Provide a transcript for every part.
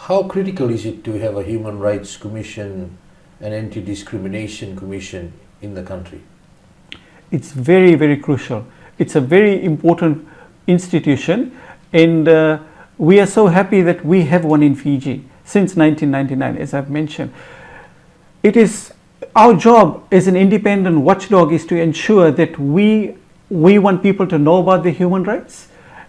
How critical is it to have a Human Rights Commission, an Anti-Discrimination Commission in the country? It's very, very crucial. It's a very important institution, and we are so happy that we have one in Fiji since 1999, as I've mentioned. It is our job as an independent watchdog is to ensure that we want people to know about the human rights,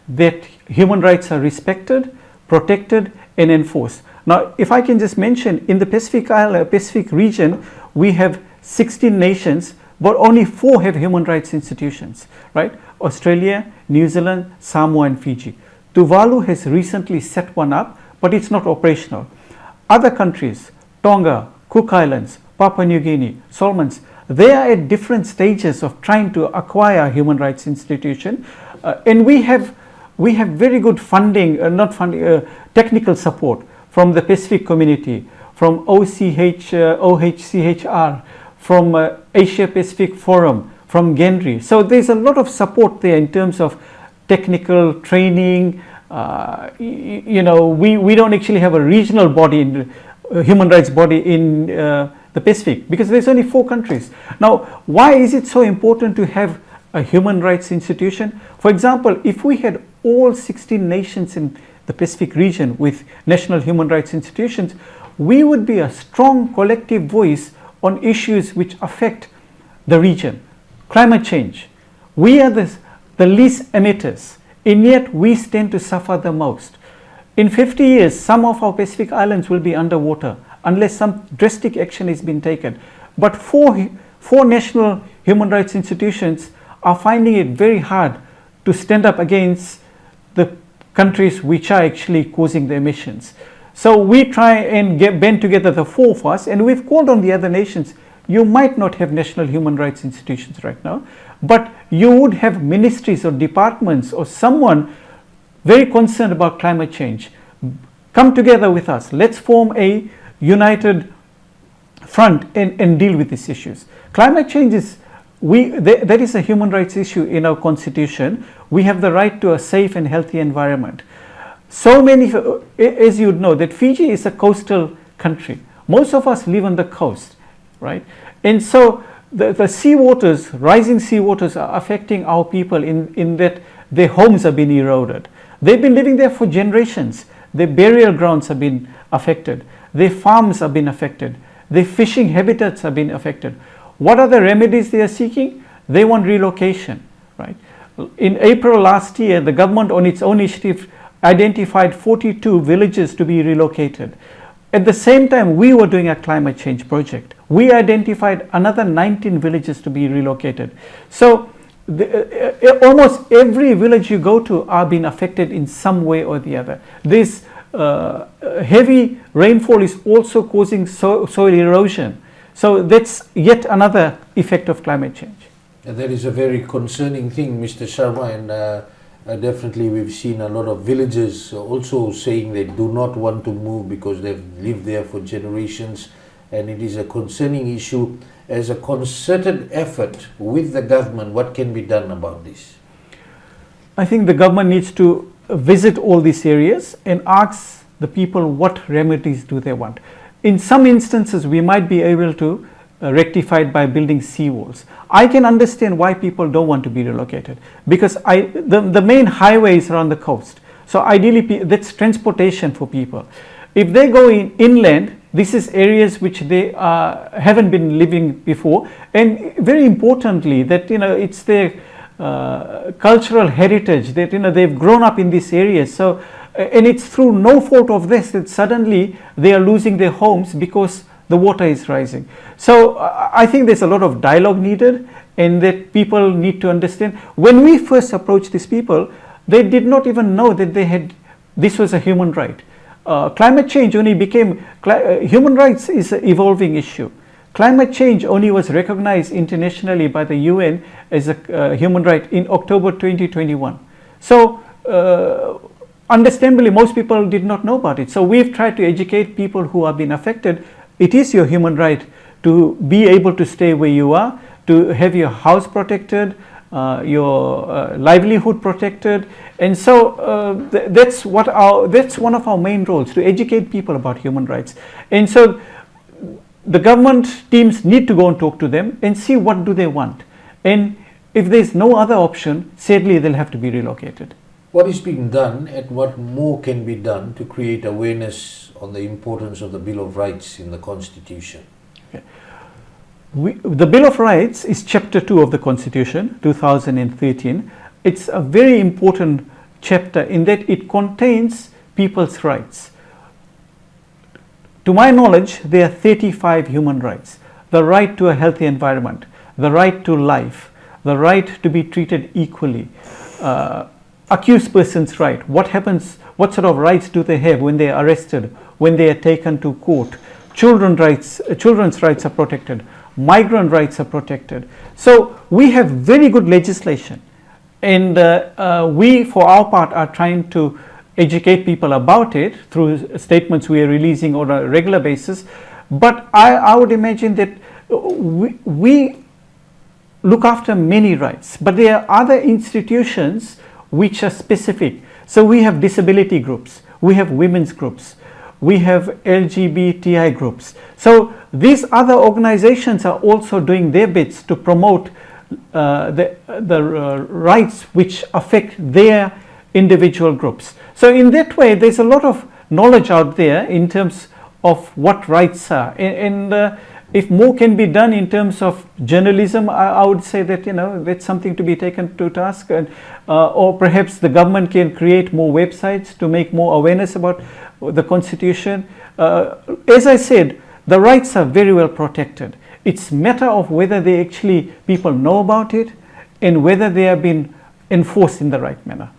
that human rights are respected, protected, and enforced. Now, if I can just mention, in the Pacific region, we have 16 nations, but only 4 have human rights institutions, right? Australia, New Zealand, Samoa, and Fiji. Tuvalu has recently set one up, but it's not operational. Other countries, Tonga, Cook Islands, Papua New Guinea, Solomons, they are at different stages of trying to acquire a human rights institution, and we have very good funding, technical support from the Pacific community, from OHCHR, from Asia Pacific Forum, from Genri. So there's a lot of support there in terms of technical training. We don't actually have a regional body, human rights body in the Pacific, because there's only 4 countries. Now, why is it so important to have a human rights institution? For example, if we had all 16 nations in the Pacific region with national human rights institutions, we would be a strong collective voice on issues which affect the region. Climate change. We are the least emitters, and yet we stand to suffer the most. In 50 years, some of our Pacific islands will be underwater unless some drastic action is being taken. But four national human rights institutions are finding it very hard to stand up against the countries which are actually causing the emissions. So we try and band together the 4 of us, and we've called on the other nations. You might not have national human rights institutions right now, but you would have ministries or departments or someone very concerned about climate change. Come together with us. Let's form a united front and deal with these issues. Climate change is, that is a human rights issue in our constitution. We have the right to a safe and healthy environment. So many, as you know, that Fiji is a coastal country. Most of us live on the coast, right? And so the seawaters, rising seawaters are affecting our people in that their homes have been eroded. They've been living there for generations. Their burial grounds have been affected. Their farms have been affected. Their fishing habitats have been affected. What are the remedies they are seeking? They want relocation, right? In April last year, the government on its own initiative identified 42 villages to be relocated. At the same time, we were doing a climate change project. We identified another 19 villages to be relocated. So almost every village you go to are being affected in some way or the other. This heavy rainfall is also causing soil erosion. So that's yet another effect of climate change. And that is a very concerning thing, Mr. Sharma, and definitely we've seen a lot of villagers also saying they do not want to move because they've lived there for generations, and it is a concerning issue. As a concerted effort with the government, what can be done about this? I think the government needs to visit all these areas and ask the people what remedies do they want. In some instances, we might be able to rectify it by building seawalls. I can understand why people don't want to be relocated, because the main highway is around the coast. So ideally, that's transportation for people. If they go inland, this is areas which they haven't been living before, and very importantly, that it's their cultural heritage, that they've grown up in these areas. So, and it's through no fault of this that suddenly they are losing their homes because the water is rising. So I think there's a lot of dialogue needed, and that people need to understand. When we first approached these people, they did not even know that this was a human right. Climate change only became, human rights is an evolving issue. Climate change only was recognized internationally by the UN as a human right in October 2021. So understandably, most people did not know about it. So we've tried to educate people who have been affected. It is your human right to be able to stay where you are, to have your house protected, your livelihood protected. And so that's one of our main roles, to educate people about human rights. And so the government teams need to go and talk to them and see what do they want. And if there's no other option, sadly they'll have to be relocated. What is being done and what more can be done to create awareness on the importance of the Bill of Rights in the Constitution? Okay. The Bill of Rights is Chapter 2 of the Constitution, 2013. It's a very important chapter in that it contains people's rights. To my knowledge, there are 35 human rights. The right to a healthy environment, the right to life, the right to be treated equally, accused person's right, what sort of rights do they have when they are arrested, when they are taken to court, children's rights are protected, migrant rights are protected. So we have very good legislation, and we for our part are trying to educate people about it through statements we are releasing on a regular basis. But I would imagine that we look after many rights, but there are other institutions which are specific. So we have disability groups, we have women's groups, we have LGBTI groups. So these other organizations are also doing their bits to promote the rights which affect their individual groups. So in that way, there's a lot of knowledge out there in terms of what rights are. And if more can be done in terms of journalism, I would say that, that's something to be taken to task. And, or perhaps the government can create more websites to make more awareness about the Constitution. As I said, the rights are very well protected. It's a matter of whether people know about it and whether they are being enforced in the right manner.